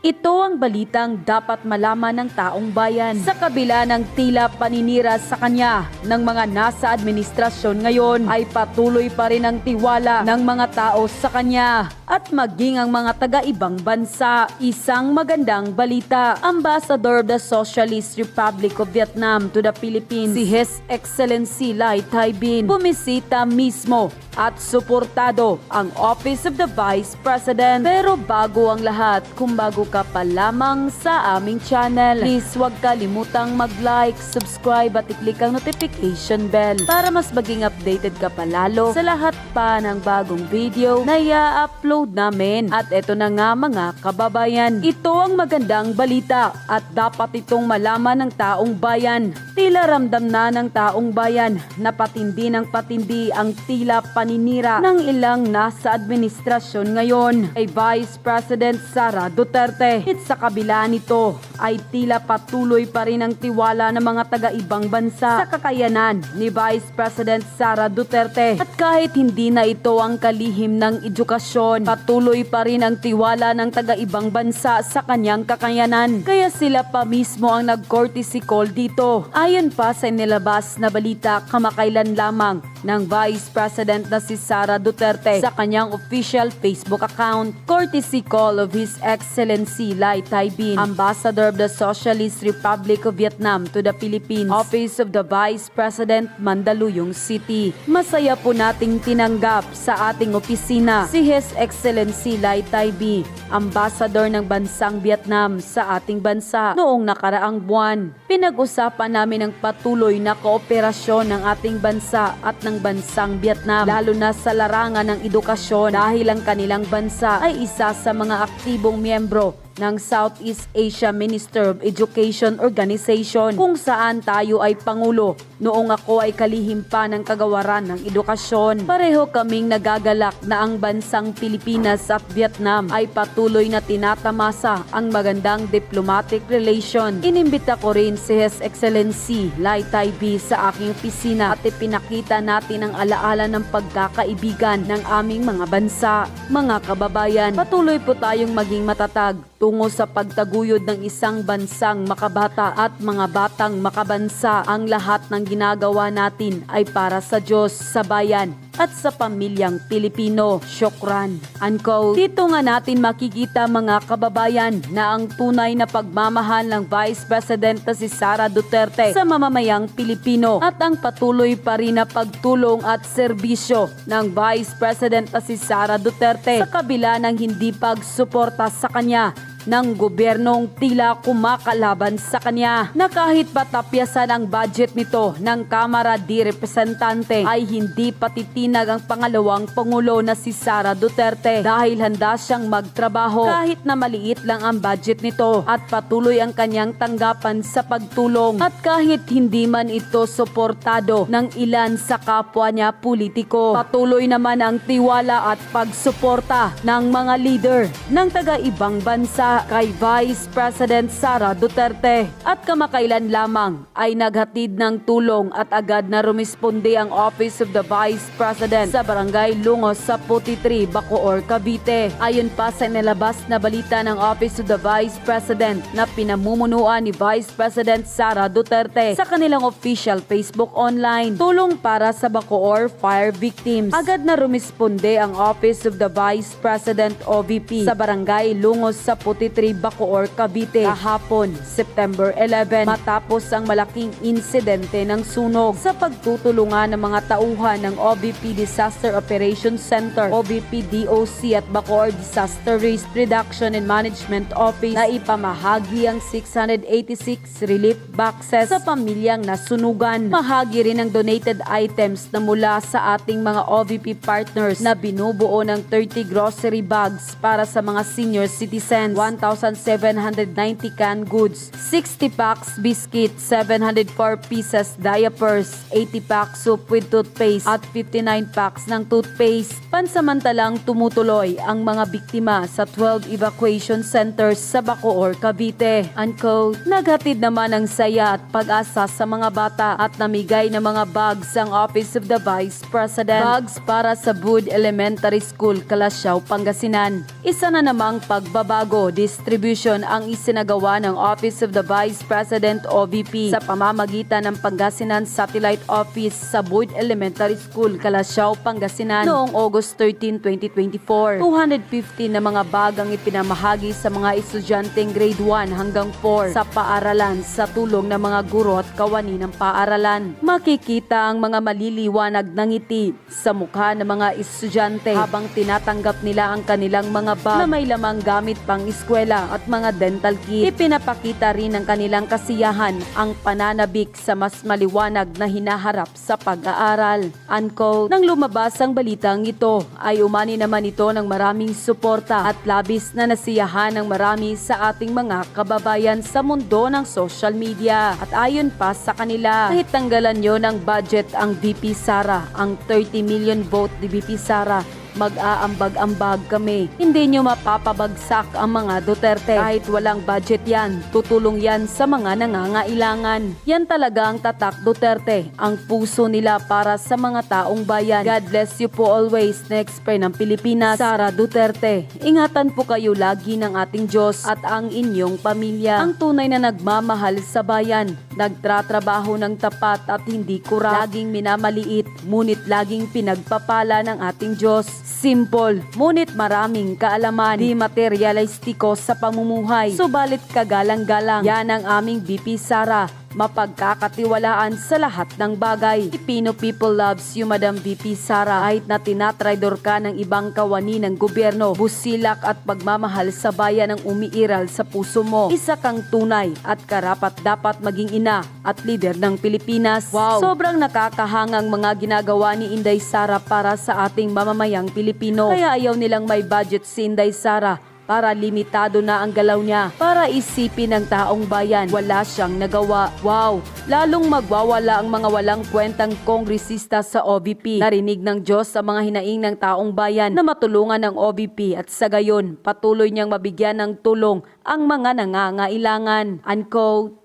Ito ang balitang dapat malaman ng taong bayan. Sa kabila ng tila paninira sa kanya ng mga nasa administrasyon ngayon, ay patuloy pa rin ang tiwala ng mga tao sa kanya at maging ang mga taga-ibang bansa. Isang magandang balita, Ambassador of the Socialist Republic of Vietnam to the Philippines, si His Excellency Lai Tai Binh, bumisita mismo at suportado ang Office of the Vice President. Pero bago ang lahat, kung bago ka pa lamang sa aming channel, please huwag kalimutang mag-like, subscribe at i-click ang notification bell para mas maging updated ka palalo sa lahat pa ng bagong video na i-upload namin. At eto na nga mga kababayan, ito ang magandang balita at dapat itong malaman ng taong bayan. Tila ramdam na ng taong bayan na patindi ng patindi ang tila paninira ng ilang nasa administrasyon ngayon ay Vice President Sara Duterte. At sa kabila nito ay tila patuloy pa rin ang tiwala ng mga taga-ibang bansa sa kakayanan ni Vice President Sara Duterte. At kahit hindi na ito ang kalihim ng edukasyon, patuloy pa rin ang tiwala ng taga-ibang bansa sa kanyang kakayanan. Kaya sila pa mismo ang nag-courtesy call dito. Ayon pa sa nilabas na balita kamakailan lamang ng Vice President na si Sara Duterte sa kanyang official Facebook account, courtesy call of His Excellency Lai Tai Binh, Ambassador of the Socialist Republic of Vietnam to the Philippines, Office of the Vice President, Mandaluyong City. Masaya po nating tinanggap sa ating opisina si His Excellency Lai Tai Binh, Ambassador ng bansang Vietnam sa ating bansa noong nakaraang buwan. Pinag-usapan namin ang patuloy na kooperasyon ng ating bansa at ng bansang Vietnam, lalo na sa larangan ng edukasyon dahil ang kanilang bansa ay isa sa mga aktibong miyembro ng Southeast Asia Minister of Education Organization, kung saan tayo ay pangulo noong ako ay kalihim pa ng kagawaran ng edukasyon. Pareho kaming nagagalak na ang bansang Pilipinas at Vietnam ay patuloy na tinatamasa ang magandang diplomatic relation. Inimbita ko rin si His Excellency Lai Tai Binh sa aking opisina at ipinakita natin ang alaala ng pagkakaibigan ng aming mga bansa. Mga kababayan, patuloy po tayong maging matatag tungo sa pagtaguyod ng isang bansang makabata at mga batang makabansa. Ang lahat ng ginagawa natin ay para sa Diyos, sa bayan at sa pamilyang Pilipino. Syukran. Unquote. Dito nga natin makikita mga kababayan na ang tunay na pagmamahal ng Vice President na si Sara Duterte sa mamamayang Pilipino at ang patuloy pa rin na pagtulong at serbisyo ng Vice President na si Sara Duterte sa kabila ng hindi pagsuporta sa kanya ng gobyernong tila kumakalaban sa kanya, na kahit patapyasan ang budget nito ng Kamara de Representante ay hindi patitinag ang pangalawang pangulo na si Sara Duterte dahil handa siyang magtrabaho kahit na maliit lang ang budget nito at patuloy ang kanyang tanggapan sa pagtulong at kahit hindi man ito suportado ng ilan sa kapwa niya politiko. Patuloy naman ang tiwala at pagsuporta ng mga leader ng taga-ibang bansa kay Vice President Sara Duterte. At kamakailan lamang ay naghatid ng tulong at agad na rumisponde ang Office of the Vice President sa Barangay Lungos sa Puti 3, Bacoor, Cavite. Ayon pa sa nilabas na balita ng Office of the Vice President na pinamumunuan ni Vice President Sara Duterte sa kanilang official Facebook online, tulong para sa Bacoor fire victims. Agad na rumisponde ang Office of the Vice President OVP sa Barangay Lungos sa Puti 3, Bacoor, Cavite kahapon, September 11, matapos ang malaking insidente ng sunog. Sa pagtutulungan ng mga tauhan ng OVP Disaster Operations Center, OVP DOC at Bacoor Disaster Risk Reduction and Management Office na ipamahagi ang 686 relief boxes sa pamilyang nasunugan. Mahagi rin ang donated items na mula sa ating mga OVP partners na binubuo ng 30 grocery bags para sa mga senior citizens, 1,790 canned goods, 60 packs biscuit, 704 pieces diapers, 80 packs soup with toothpaste at 59 packs ng toothpaste. Pansamantalang tumutuloy ang mga biktima sa 12 evacuation centers sa Bacoor, Cavite. Unquote. Naghatid naman ng saya at pag-asa sa mga bata at namigay ng mga bags ang Office of the Vice President. Bags para sa Bud Elementary School, Calasiao, Pangasinan. Isa na namang pagbabago distribution ang isinagawa ng Office of the Vice President OVP sa pamamagitan ng Pangasinan Satellite Office sa Boyd Elementary School, Calasiao, Pangasinan noong August 13, 2024. 250 na mga bag ang ipinamahagi sa mga estudyanteng grade 1 hanggang 4 sa paaralan sa tulong ng mga guro at kawani ng paaralan. Makikita ang mga maliliwanag na ngiti sa mukha ng mga estudyante habang tinatanggap nila ang kanilang mga bag na may lamang gamit pang eskwela at mga dental kit. Ipinapakita rin ng kanilang kasiyahan ang pananabik sa mas maliwanag na hinaharap sa pag-aaral. Unquote. Nang lumabas ang balitang ito, ay umani naman ito ng maraming suporta at labis na nasiyahan ng marami sa ating mga kababayan sa mundo ng social media. At ayon pa sa kanila, kahit tanggalan nyo ng budget ang VP Sara, ang 30 million vote ni VP Sara, mag-aambag-ambag kami. Hindi nyo mapapabagsak ang mga Duterte. Kahit walang budget yan, tutulong yan sa mga nangangailangan. Yan talaga ang tatak Duterte, ang puso nila para sa mga taong bayan. God bless you po always, na-expert ng Pilipinas, Sara Duterte. Ingatan po kayo lagi ng ating Diyos at ang inyong pamilya. Ang tunay na nagmamahal sa bayan, nagtratrabaho ng tapat at hindi kurap, laging minamaliit, ngunit laging pinagpapala ng ating Diyos. Simple, ngunit maraming kaalaman, di materialistiko sa pamumuhay, subalit kagalang-galang. Yan ang aming VP Sara, mapagkakatiwalaan sa lahat ng bagay. Filipino people loves you, Madam VP Sara. Kahit na tinatraidor ka ng ibang kawani ng gobyerno, busilak at pagmamahal sa bayan ang umiiral sa puso mo. Isa kang tunay at karapat dapat maging ina at leader ng Pilipinas. Wow! Sobrang nakakahangang mga ginagawa ni Inday Sara para sa ating mamamayang Pilipino. Kaya ayaw nilang may budget si Inday Sara para limitado na ang galaw niya para isipin ng taong bayan. Wala siyang nagawa. Wow! Lalong magwawala ang mga walang kwentang kongresista sa OVP. Narinig ng Diyos sa mga hinaing ng taong bayan na matulungan ng OVP at sa gayon patuloy niyang mabigyan ng tulong ang mga nangangailangan. Unquote.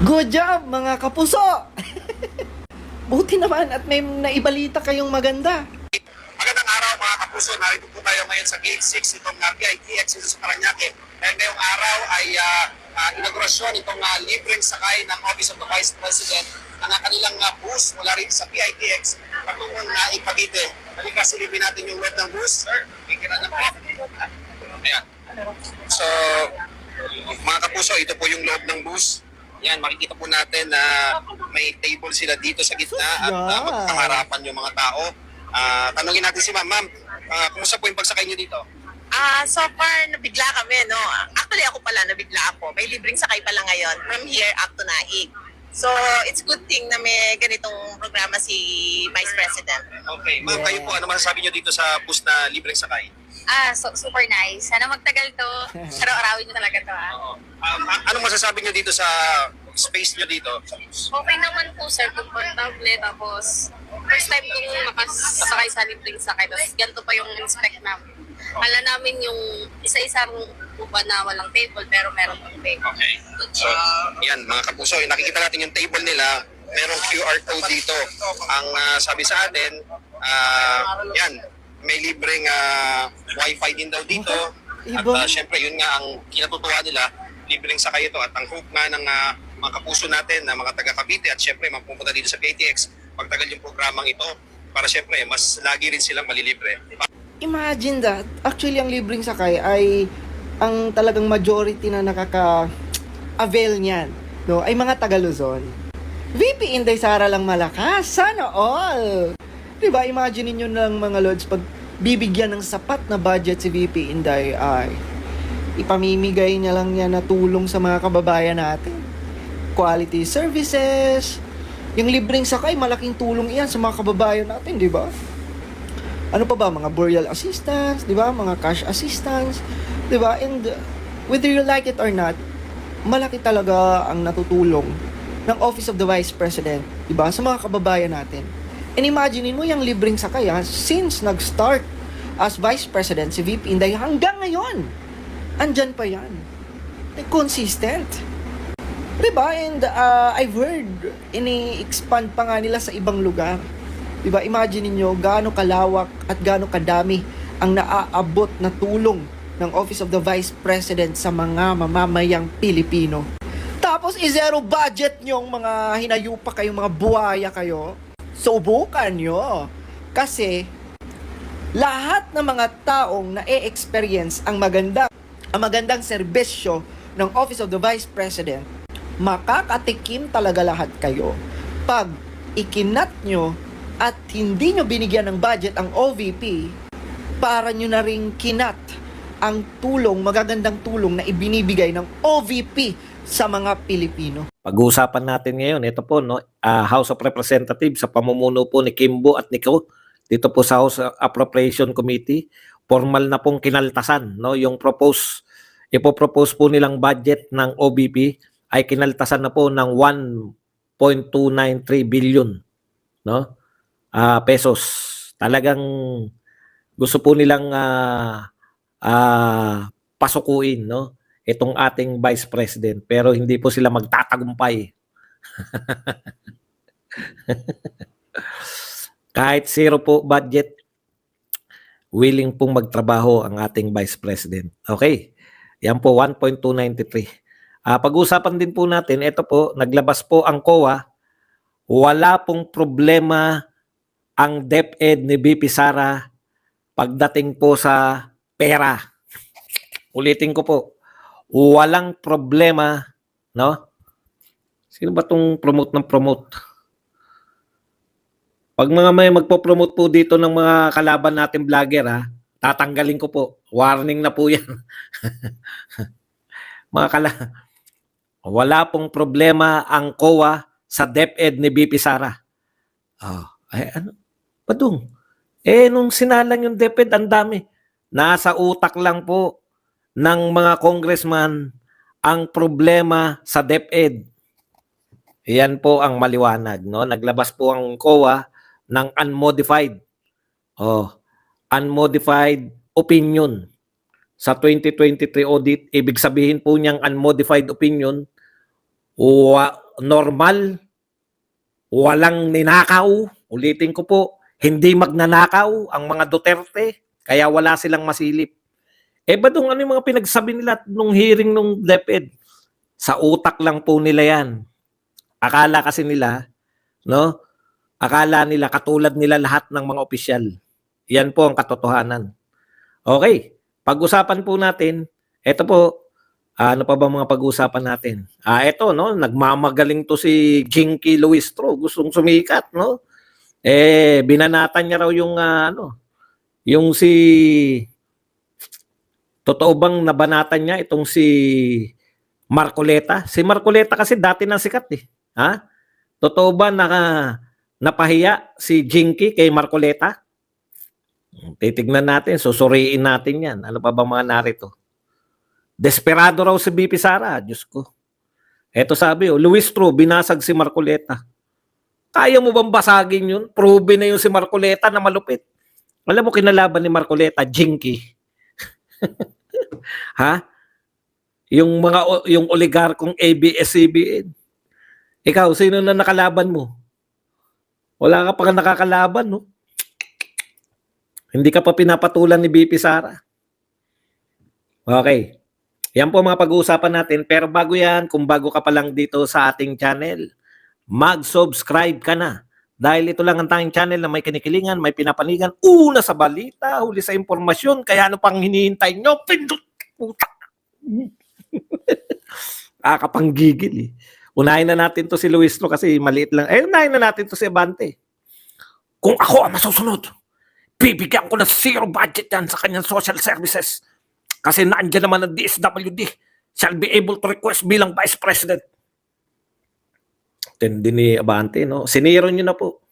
Good job mga kapuso! Buti naman at may naibalita kayong maganda. Magandang araw mga kapuso, narito po tayo ngayon sa Gate 6 itong PITX dito sa Parañaque. Dahil ngayong araw ay inaugurasyon itong libreng sakay ng Office of the Vice President ang kanilang bus mula rin sa PITX patungkol na Cavite. Halika silipin natin yung web ng bus. Sir, kikira na po. Ayan. So, mga kapuso, ito po yung loob ng bus. Yan, makikita po natin na may table sila dito sa gitna at magkaharapan yung mga tao. Tanungin natin si ma'am. Kumusta po yung pagsakay niyo dito? So far, nabigla kami, no? Actually, ako pala, nabigla ako. May libreng sakay pala ngayon from here up to Naik. So, it's good thing na may ganitong programa si Vice President. Okay. Ma'am, kayo po, ano masasabi niyo dito sa bus na libreng sakay? Super nice. Sana magtagal to. Araw-arawin nyo talaga to, ha? Oo. Anong masasabi niyo dito sa space niyo dito sa bus? Okay naman po, sir. Comfortable. Tapos, first time kong makasakay sa libreng sakay. Tapos, ganito pa yung inspect namin. Kala namin yung isa-isang upa na walang table, pero meron pang table. Okay. So, yan, mga kapuso, nakikita natin yung table nila. Merong QR code dito. Ang sabi sa atin, yan, may libreng wifi din daw dito. At syempre, yun nga ang kinatutuwa nila, libreng sakay ito. At ang hope nga ng mga kapuso natin, na mga taga-Cavite, at syempre, magpupunta dito sa PITX, pagtagal yung programang ito, para syempre, mas lagi rin silang malilibre. Imagine that. Actually, ang libreng sakay ay ang talagang majority na nakaka-avail niyan, no, ay mga taga-Luzon. VP Inday Sara lang malakas. Sana all! Diba, imagine niyo lang mga Lods, pag bibigyan ng sapat na budget si VP Inday ay ipamimigay niya lang niya na tulong sa mga kababayan natin. Quality services, yung libreng sakay, malaking tulong iyan sa mga kababayan natin, di ba? Ano pa ba? Mga burial assistance, di ba? Mga cash assistance, di ba? And whether you like it or not, malaki talaga ang natutulong ng Office of the Vice President, di ba? Sa mga kababayan natin. And imaginein mo yung libreng sakay, since nag-start as Vice President si VP Inday hanggang ngayon, andyan pa yan. Consistent. Diba? And I've heard, ini-expand pa nga nila sa ibang lugar. Diba? Imagine niyo gaano kalawak at gaano kadami ang naaabot na tulong ng Office of the Vice President sa mga mamamayang Pilipino. Tapos i-zero budget nyong mga hinayupa kayong mga buhaya kayo. Subukan nyo. Kasi lahat ng mga taong na-experience ang magandang serbisyo ng Office of the Vice President, makakatikim talaga lahat kayo. Pag ikinat nyo at hindi nyo binigyan ng budget ang OVP, para nyo na rin kinat ang magagandang tulong na ibinibigay ng OVP sa mga Pilipino. Pag-uusapan natin ngayon, ito po, no, House of Representatives sa pamumuno po ni Kimbo at Nico, dito po sa House Appropriation Committee, formal na pong kinaltasan, no, yung ipopropose po nilang budget ng OVP ay kinaltasan na po ng 1.293 billion, no, pesos. Talagang gusto po nilang pasukuin, no, itong ating Vice President, pero hindi po sila magtatagumpay. Kahit zero po budget, willing pong magtrabaho ang ating Vice President. Okay, yan po 1.293. Pag-usapan din po natin, ito po, naglabas po ang COA, wala pong problema ang DepEd ni BP Sara pagdating po sa pera. Ulitin ko po, walang problema, no? Sino ba tong promote ng promote? Pag may magpo-promote po dito ng mga kalaban natin vlogger, tatanggalin ko po. Warning na po yan. Wala pong problema ang COA sa DepEd ni BP Sara. Ano? Badung. Nung sinalang yung DepEd, ang dami. Nasa utak lang po ng mga congressman ang problema sa DepEd. Yan po ang maliwanag, no? Naglabas po ang COA ng unmodified opinion sa 2023 audit. Ibig sabihin po niyang unmodified opinion, normal, walang ninakaw. Ulitin ko po, hindi magnanakaw ang mga Duterte, kaya wala silang masilip. Badung, ano yung mga pinagsabi nila nung hearing nung DepEd? Sa utak lang po nila yan. Akala kasi nila, no? Akala nila katulad nila lahat ng mga opisyal. Yan po ang katotohanan. Okay, pag-usapan po natin, ito po, ano pa ba mga pag-usapan natin? Ito, no? Nagmamagaling to si Jinky Luistro. Gustong sumikat, no? Binanatan niya raw yung, yung si... Totoo bang nabanatan niya itong si Marcoleta? Si Marcoleta kasi dati nang sikat eh. Totoo ba napahiya si Jinky kay Marcoleta? Titignan natin, susuriin natin yan. Ano pa ba mga narito? Desperado raw si BP Sara. Diyos ko. Eto sabi, Luistro, binasag si Marcoleta. Kaya mo bang basagin yun? Proven na yun si Marcoleta na malupit. Alam mo kinalaban ni Marcoleta, Jinky. Yung oligarkong ABS-CBN. Ikaw, sino na nakalaban mo? Wala ka pa nakakalaban, no? Hindi ka pa pinapatulan ni BP Sara. Okay. Yan po mga pag-uusapan natin. Pero bago yan, kung bago ka pa lang dito sa ating channel, mag-subscribe ka na. Dahil ito lang ang tanging channel na may kinikilingan, may pinapanigan, una sa balita, huli sa impormasyon, kaya ano pang hinihintay nyo? Pindot! Puta! Kapanggigil eh. Unahin na natin to si Luistro kasi maliit lang. Unahin na natin to si Abante. Kung ako ang masusunod, bibigyan ko ng zero budget yan sa kanyang social services. Kasi naandyan naman ang DSWD shall be able to request bilang Vice President. Tindi ni Abante, no? Siniro nyo na po.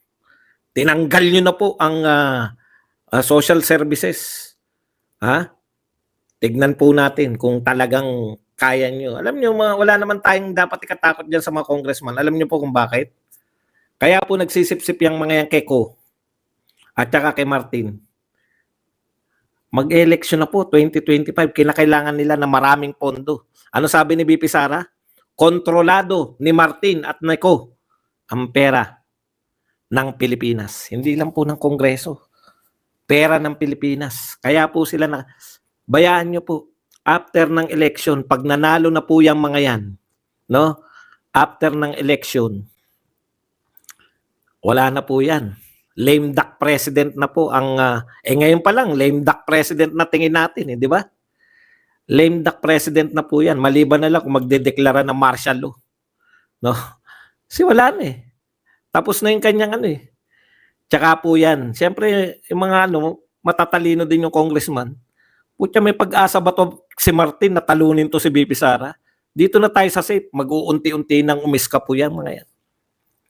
Tinanggal nyo na po ang social services. Tignan po natin kung talagang kaya nyo. Alam nyo, wala naman tayong dapat ikatakot dyan sa mga congressman. Alam nyo po kung bakit? Kaya po nagsisip-sip yung mga yan kay Ko at saka kay Martin. Mag-election na po, 2025. Kinakailangan nila na maraming pondo. Ano sabi ni BP Sara? Kontrolado ni Martin at ni Ko ang pera ng Pilipinas. Hindi lang po ng Kongreso. Pera ng Pilipinas. Kaya po sila bayaan nyo po, after ng election, pag nanalo na po yung mga yan, no? After ng election, wala na po yan. Lame duck president na po ang, ngayon pa lang, lame duck president na tingin natin, di ba? Lame duck president na po yan. Maliban na lang kung magdedeklara ng martial law. No? Kasi wala na eh. Tapos na yung kanyang ano eh. Tsaka po yan. Siyempre, yung mga matatalino din yung congressman. Putya, may pag-asa ba to si Martin na talunin to si BP Sara? Dito na tayo sa safe. Mag-uunti-unti nang umiska po yan mga yan.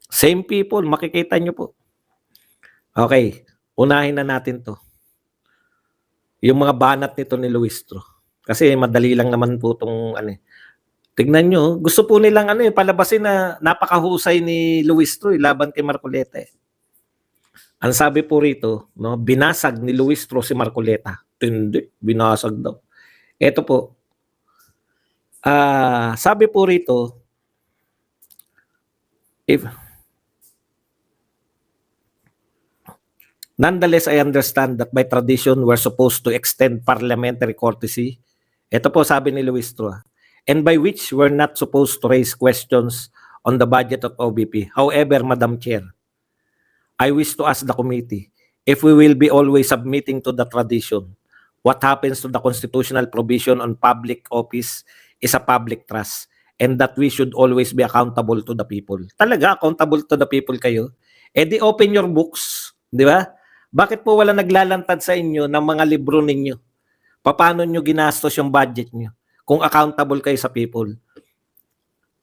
Same people. Makikita nyo po. Okay. Unahin na natin to. Yung mga banat nito ni Luistro. Kasi madali lang naman po itong ano eh. Tignan nyo, gusto po nilang palabasin na napakahusay ni Luistro laban kay Marcoleta. Ang sabi po rito, no, binasag ni Luistro si Marcoleta. Hindi, binasag daw. Ito po. Sabi po rito, nonetheless, I understand that by tradition, we're supposed to extend parliamentary courtesy. Ito po sabi ni Luistro, and by which we're not supposed to raise questions on the budget of OBP. However, Madam Chair, I wish to ask the committee if we will be always submitting to the tradition. What happens to the constitutional provision on public office is a public trust, and that we should always be accountable to the people. Talaga, accountable to the people kayo? Di open your books, di ba? Bakit po wala naglalantad sa inyo ng mga libro ninyo? Paano nyo ginastos yung budget nyo? Kung accountable kayo sa people.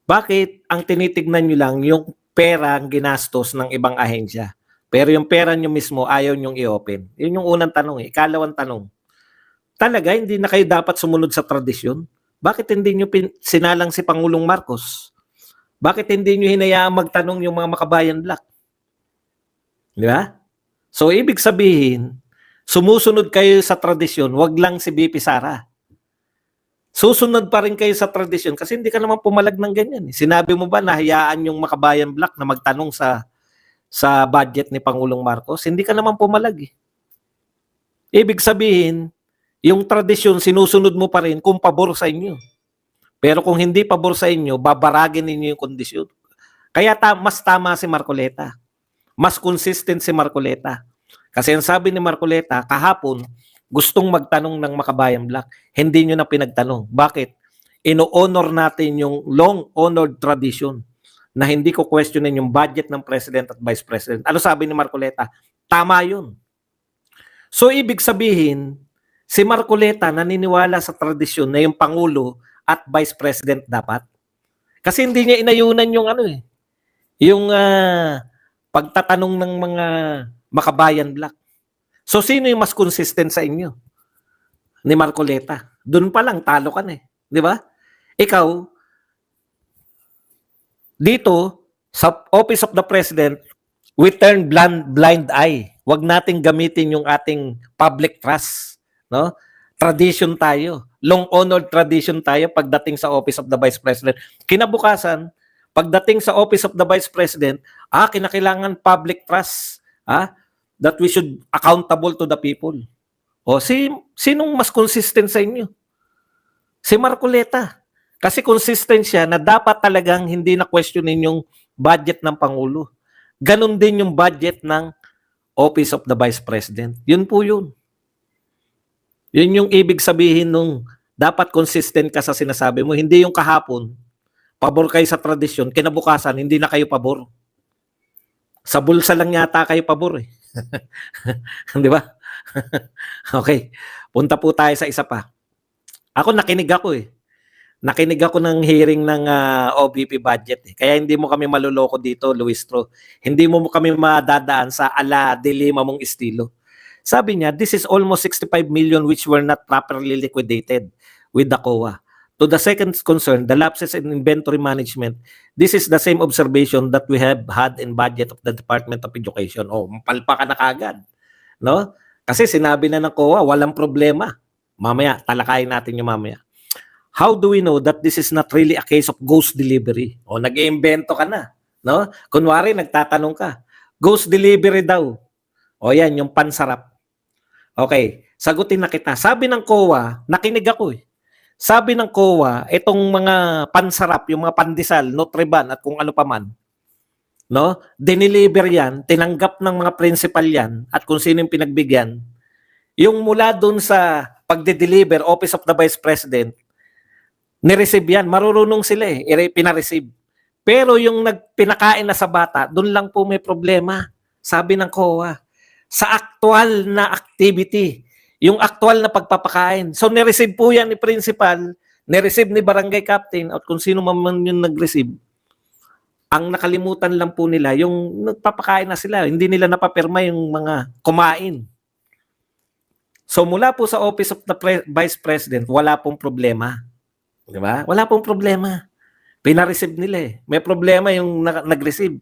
Bakit ang tinitignan nyo lang yung pera ang ginastos ng ibang ahensya? Pero yung pera nyo mismo ayaw nyong i-open. Yun yung unang tanong eh. Ikalawang tanong. Talaga, hindi na kayo dapat sumunod sa tradisyon? Bakit hindi nyo sinalang si Pangulong Marcos? Bakit hindi nyo hinayaang magtanong yung mga makabayan black? Di ba? So, ibig sabihin, sumusunod kayo sa tradisyon, wag lang si BP Sara. Susunod pa rin kayo sa tradisyon kasi hindi ka naman pumalag ng ganyan. Sinabi mo ba na hayaan yung makabayan black na magtanong sa budget ni Pangulong Marcos? Hindi ka naman pumalag eh. Ibig sabihin, yung tradisyon sinusunod mo pa rin kung pabor sa inyo. Pero kung hindi pabor sa inyo, babaragin ninyo yung kondisyon. Kaya mas tama si Marcoleta. Mas consistent si Marcoleta. Kasi ang sabi ni Marcoleta, kahapon, gustong magtanong ng makabayan black. Hindi nyo na pinagtanong. Bakit? Ino-honor natin yung long-honored tradition na hindi ko questionin yung budget ng President at Vice President. Ano sabi ni Marcoleta? Tama yun. So, ibig sabihin, si Marcoleta naniniwala sa tradisyon na yung Pangulo at Vice President dapat. Kasi hindi niya inayunan yung yung pagtatanong ng mga makabayan black. So, sino yung mas consistent sa inyo? Ni Marcoleta. Doon pa lang, talo ka na eh. Di ba? Ikaw, dito, sa Office of the President, we turn blind eye. Huwag nating gamitin yung ating public trust. No? Tradition tayo. Long-honored tradition tayo pagdating sa Office of the Vice President. Kinabukasan, pagdating sa Office of the Vice President, kinakailangan public trust. That we should accountable to the people. O, sinong mas consistent sa inyo? Si Marcoleta. Kasi consistent siya na dapat talagang hindi na questionin yung budget ng Pangulo. Ganon din yung budget ng Office of the Vice President. Yun po yun. Yun yung ibig sabihin nung dapat consistent ka sa sinasabi mo. Hindi yung kahapon, pabor kayo sa tradisyon, kinabukasan, hindi na kayo pabor. Sa bulsa lang yata kayo pabor eh. Di ba? Okay. Punta po tayo sa isa pa. Ako nakinig ako eh. Nakinig ako ng hearing ng OBP budget eh. Kaya hindi mo kami maluloko dito, Luistro. Hindi mo kami madadaan sa ala dilema mong estilo. Sabi niya, this is almost 65 million which were not properly liquidated with the COA. To the second concern, the lapses in inventory management, this is the same observation that we have had in budget of the Department of Education. Palpa ka na kagad. No? Kasi sinabi na ng COA, walang problema. Mamaya, talakayin natin yung mamaya. How do we know that this is not really a case of ghost delivery? Nag-iimbento ka na. No? Kunwari, nagtatanong ka, ghost delivery daw. Yan, yung pansarap. Okay, sagutin na kita. Sabi ng COA, nakinig ako eh. Sabi ng COA, itong mga pansarap, yung mga pandesal, Nutriban at kung ano pa man, no? Dineliver yan, tinanggap ng mga principal yan at kung sino yung pinagbigyan. Yung mula dun sa pagde-deliver, Office of the Vice President, nireceive yan. Marurunong sila eh, pinareceive. Pero yung pinakain na sa bata, dun lang po may problema. Sabi ng COA. Sa actual na activity, yung actual na pagpapakain. So, nireceive po yan ni principal, nireceive ni barangay captain, at kung sino man yung nag-receive. Ang nakalimutan lang po nila, yung nagpapakain na sila, hindi nila napapirma yung mga kumain. So, mula po sa Office of the Vice President, wala pong problema. Di ba? Wala pong problema. Pina-receive nila eh. May problema yung nag-receive.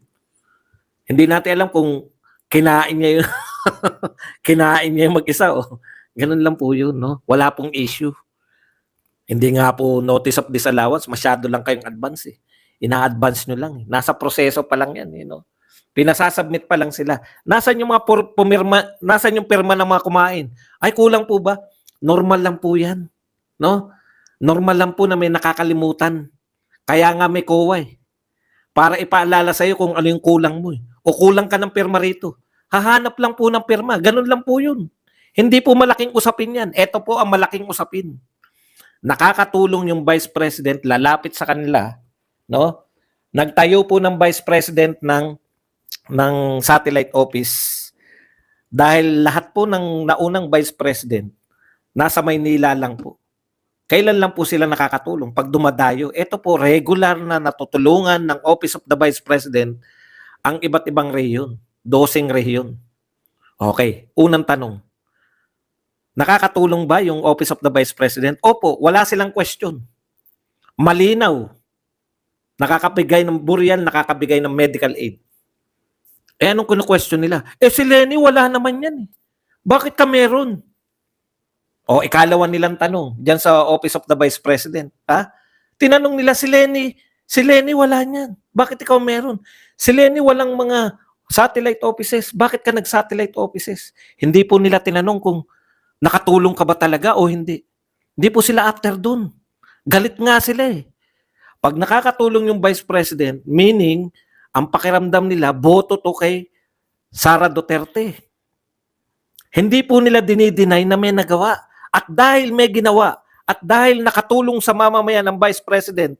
Hindi natin alam kung kinain niya yung kinain niya yung mag-isa. Oh. Ganun lang po yun. No? Wala pong issue. Hindi nga po notice of disallowance. Masyado lang kayong advance eh. Ina-advance nyo lang. Eh. Nasa proseso pa lang yan. Eh, no? Pinasasubmit pa lang sila. Nasaan yung mga pumirma, nasaan yung pirma ng mga kumain? Ay, kulang po ba? Normal lang po yan. No? Normal lang po na may nakakalimutan. Kaya nga may COA eh. Para ipaalala sa'yo kung ano yung kulang mo eh. O kulang ka ng pirma rito. Hahanap lang po ng pirma. Ganun lang po yun. Hindi po malaking usapin yan. Ito po ang malaking usapin. Nakakatulong yung Vice President, lalapit sa kanila, no? Nagtayo po ng Vice President ng satellite office dahil lahat po ng naunang Vice President nasa Maynila lang po. Kailan lang po sila nakakatulong? Pag dumadayo, ito po regular na natutulungan ng Office of the Vice President ang iba't ibang rehiyon. 12 rehiyon. Okay, unang tanong. Nakakatulong ba yung Office of the Vice President? Opo, wala silang question. Malinaw. Nakakabigay ng burial, nakakabigay ng medical aid. Eh anong kinu-question nila? Eh si Lenny wala naman yan eh. Bakit ka meron? O ikalawa nilang tanong diyan sa Office of the Vice President, ha? Tinanong nila si Lenny wala niyan. Bakit ikaw meron? Si Lenny walang mga satellite offices. Bakit ka nag-satellite offices? Hindi po nila tinanong kung nakatulong ka ba talaga o hindi. Hindi po sila after dun. Galit nga sila eh. Pag nakakatulong yung Vice President, meaning ang pakiramdam nila boto to kay Sara Duterte. Hindi po nila dinideny na may nagawa. At dahil may ginawa, at dahil nakatulong sa mamamayan ng Vice President,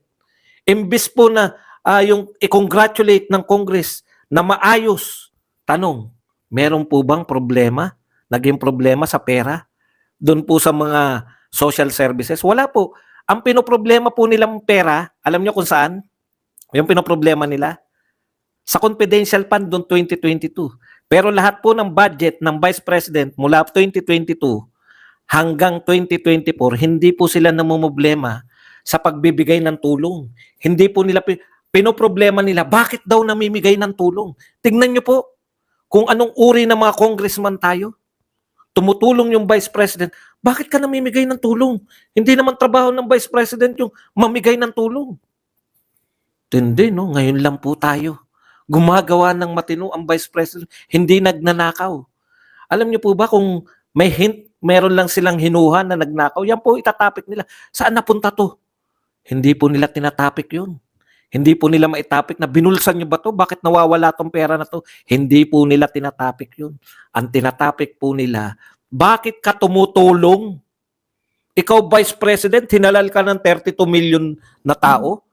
imbis po na yung i-congratulate ng Congress na maayos, tanong, meron po bang problema? Naging problema sa pera? Doon po sa mga social services? Wala po. Ang pinoproblema po nilang pera, alam nyo kung saan? Yung pinoproblema nila? Sa confidential fund doon 2022. Pero lahat po ng budget ng Vice President mula 2022 hanggang 2024, hindi po sila namumblema sa pagbibigay ng tulong. Hindi po nila, pinoproblema nila, bakit daw namimigay ng tulong? Tingnan nyo po kung anong uri ng mga congressman tayo. Tumutulong yung Vice President, bakit ka namimigay ng tulong? Hindi naman trabaho ng Vice President yung mamigay ng tulong. Hindi, no? Ngayon lang po tayo. Gumagawa ng matino ang Vice President, hindi nagnanakaw. Alam niyo po ba kung may hint, meron lang silang hinuha na nagnakaw, yan po itatapik nila. Saan napunta to? Hindi po nila tinatapik yun. Hindi po nila maitapik na binulsan nyo ba to? Bakit nawawala tong pera na to? Hindi po nila tinatapik yun. Ang tinatapik po nila, bakit ka tumutulong? Ikaw, Vice President, hinalal ka ng 32 million na tao,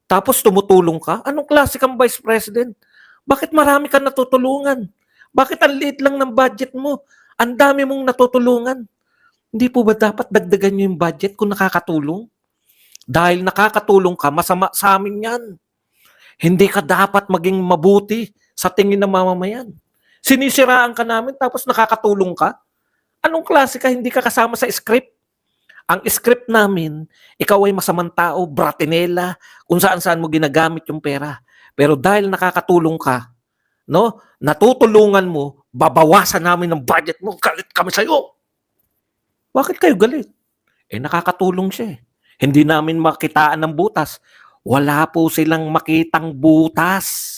tapos tumutulong ka? Anong klase kang Vice President? Bakit marami kang natutulungan? Bakit ang liit lang ng budget mo? Ang dami mong natutulungan. Hindi po ba dapat dagdagan nyo yung budget kung nakakatulong? Dahil nakakatulong ka, masama sa amin yan. Hindi ka dapat maging mabuti sa tingin ng mamamayan. Sinisiraan ka namin tapos nakakatulong ka? Anong klase ka? Hindi ka kasama sa script? Ang script namin, ikaw ay masamang tao, bratinela, kung saan-saan mo ginagamit yung pera. Pero dahil nakakatulong ka, no, natutulungan mo, babawasan namin ng budget mo, galit kami sa'yo. Bakit kayo galit? Eh nakakatulong siya eh. Hindi namin makitaan ng butas. Wala po silang makitang butas.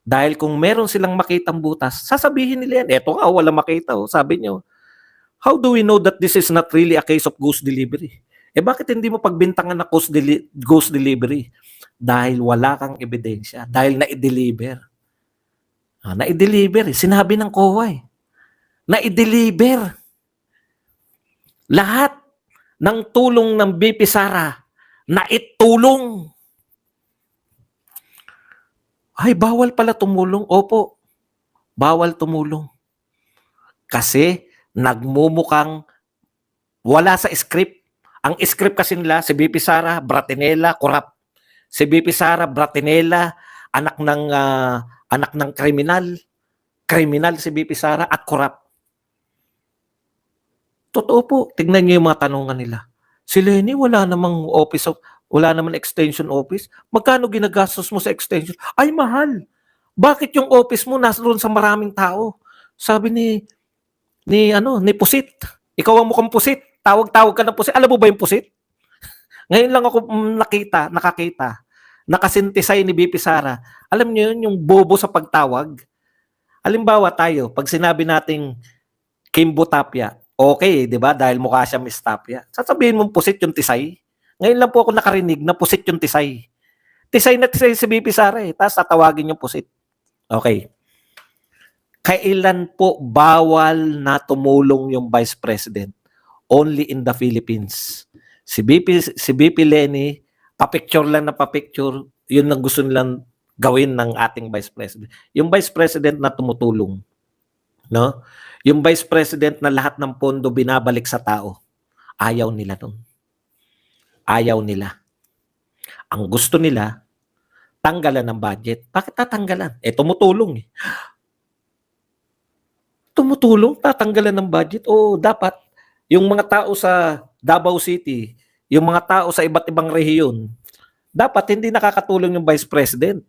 Dahil kung meron silang makitang butas, sasabihin nila yan, eto nga, wala makita. Oh. Sabi nyo, How do we know that this is not really a case of ghost delivery? Bakit hindi mo pagbintangan na ghost delivery? Dahil wala kang ebidensya. Dahil na-deliver. Na-deliver. Sinabi ng COA na-deliver. Lahat ng tulong ng BP Sara naitulong. Ay, bawal pala tumulong. Opo, bawal tumulong. Kasi nagmumukhang wala sa script. Ang script kasi nila, si BP Sara, Bratinela, korap. Si BP Sara, Bratinela, anak ng kriminal. Kriminal si BP Sara at korap. Totoo po. Tignan niyo yung mga tanungan nila. Si Lenny, wala namang extension office. Magkano ginagastos mo sa extension? Ay, mahal. Bakit yung office mo nasa doon sa maraming tao? Sabi ni Pusit. Ikaw ang mukhang Pusit. Tawag-tawag ka ng Pusit. Alam mo ba yung Pusit? Ngayon lang ako nakakita. Nakasintisay ni BP Sara. Alam niyo yun, yung bobo sa pagtawag. Halimbawa tayo, pag sinabi nating Kimbo Tapia, okay, di ba? Dahil mukha siya Miss Tapia. Sasabihin mong Pusit yung Tisay. Ngayon lang po ako nakarinig na Pusit yung Tisay. Tisay na Tisay si BP Sara Tapos tatawagin yung Pusit. Okay. Kailan po bawal na tumulong yung Vice President? Only in the Philippines. Si BP Lenny, papicture lang na papicture, yun ang gusto nilang gawin ng ating Vice President. Yung Vice President na tumutulong. No? Yung Vice President na lahat ng pondo binabalik sa tao. Ayaw nila nun. Ayaw nila. Ang gusto nila, tanggalan ng budget. Bakit tatanggalan? Tumutulong eh. Tumutulong, tatanggalan ng budget. O dapat, yung mga tao sa Davao City, yung mga tao sa iba't ibang rehiyon, dapat hindi nakakatulong yung Vice President.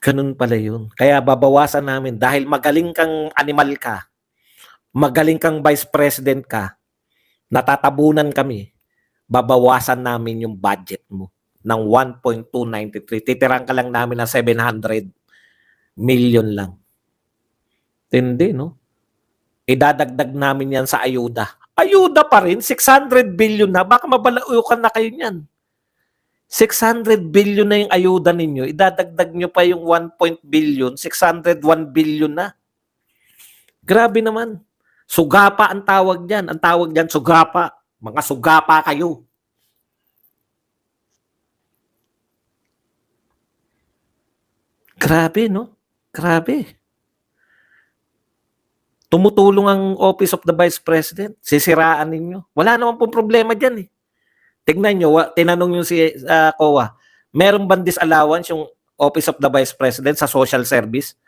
Ganun pala yun. Kaya babawasan namin dahil magaling kang animal ka, magaling kang Vice President ka, natatabunan kami, babawasan namin yung budget mo ng 1.293. Titirang ka lang namin ng 700 million lang. Hindi, no? Idadagdag namin yan sa ayuda. Ayuda pa rin, 600 billion na. Baka mabalaukan na kayo niyan. 600 billion na yung ayuda ninyo. Idadagdag nyo pa yung 1 billion, 601 billion na. Grabe naman. Sugapa ang tawag dyan. Ang tawag dyan, sugapa. Mga sugapa kayo. Grabe, no? Grabe. Tumutulong ang Office of the Vice President. Sisiraan ninyo. Wala naman pong problema dyan eh. Tignan nyo, tinanong nyo si COA, meron bang disallowance yung Office of the Vice President sa social service?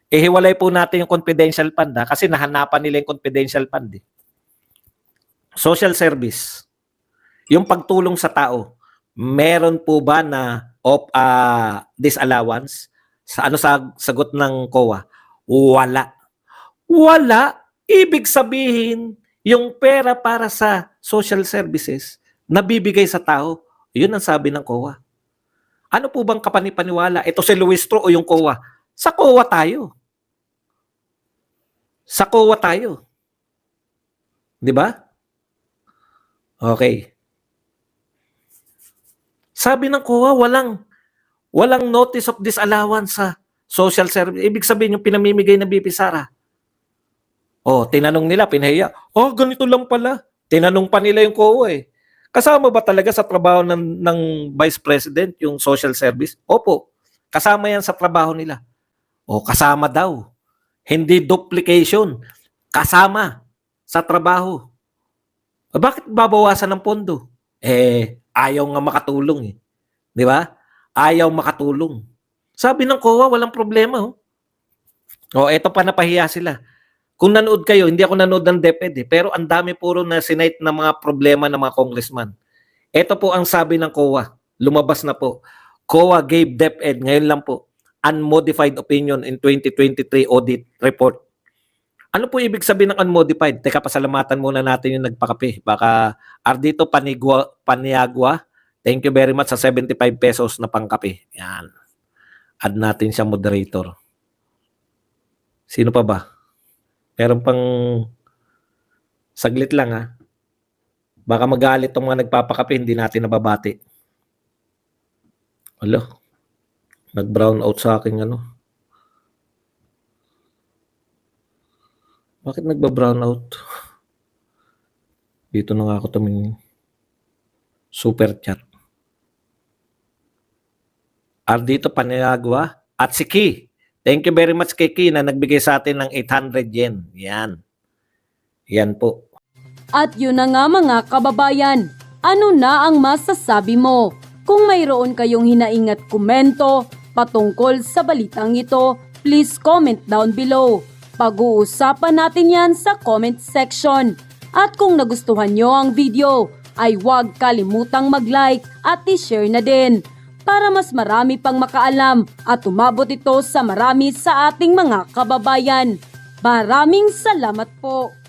Hiwalay po natin yung confidential fund kasi nahanapan nila yung confidential fund eh. Social service. Yung pagtulong sa tao, meron po ba na disallowance? Sa sagot ng COA? Wala. Wala. Ibig sabihin, yung pera para sa social services, nabibigay sa tao, yun ang sabi ng COA. Ano po bang kapanipaniwala? Ito si Luistro o yung COA? Sa COA tayo. Sa COA tayo. Di ba? Okay. Sabi ng COA, walang notice of disallowance sa social service. Ibig sabihin yung pinamimigay ng BP Sara. Tinanong nila, pinahiya. Ganito lang pala. Tinanong pa nila yung COA eh. Kasama ba talaga sa trabaho ng Vice President yung social service? Opo. Kasama yan sa trabaho nila. Kasama daw. Hindi duplication. Kasama sa trabaho. Bakit babawasan ng pondo? Ayaw nga makatulong eh. Di ba? Ayaw makatulong. Sabi ng COA, walang problema. Eto pa napahiya sila. Kung nanood kayo, hindi ako nanood ng DepEd pero ang dami puro na sinite na mga problema ng mga congressman. Ito po ang sabi ng COA. Lumabas na po. COA gave DepEd, ngayon lang po, unmodified opinion in 2023 audit report. Ano po ibig sabihin ng unmodified? Teka, pasalamatan muna natin yung nagpakape. Baka Ardito Paniagua, thank you very much sa 75 pesos na pangkape. Yan. Add natin siya moderator. Sino pa ba? Meron pang saglit lang ha. Baka magalit tong mga nagpapakape, hindi natin nababati. Alo, nag-brown out sa akin ano. Bakit nagba-brown out? Dito na nga ako tumingin. Super chat. Ardito Paniagua at si Ki. Thank you very much kay Ki na nagbigay sa atin ng 800 yen. Yan. Yan po. At yun na nga mga kababayan, ano na ang masasabi mo? Kung mayroon kayong hinaing at komento patungkol sa balitang ito, please comment down below. Pag-uusapan natin yan sa comment section. At kung nagustuhan nyo ang video, ay huwag kalimutang mag-like at i-share na din para mas marami pang makaalam at umabot ito sa marami sa ating mga kababayan. Maraming salamat po!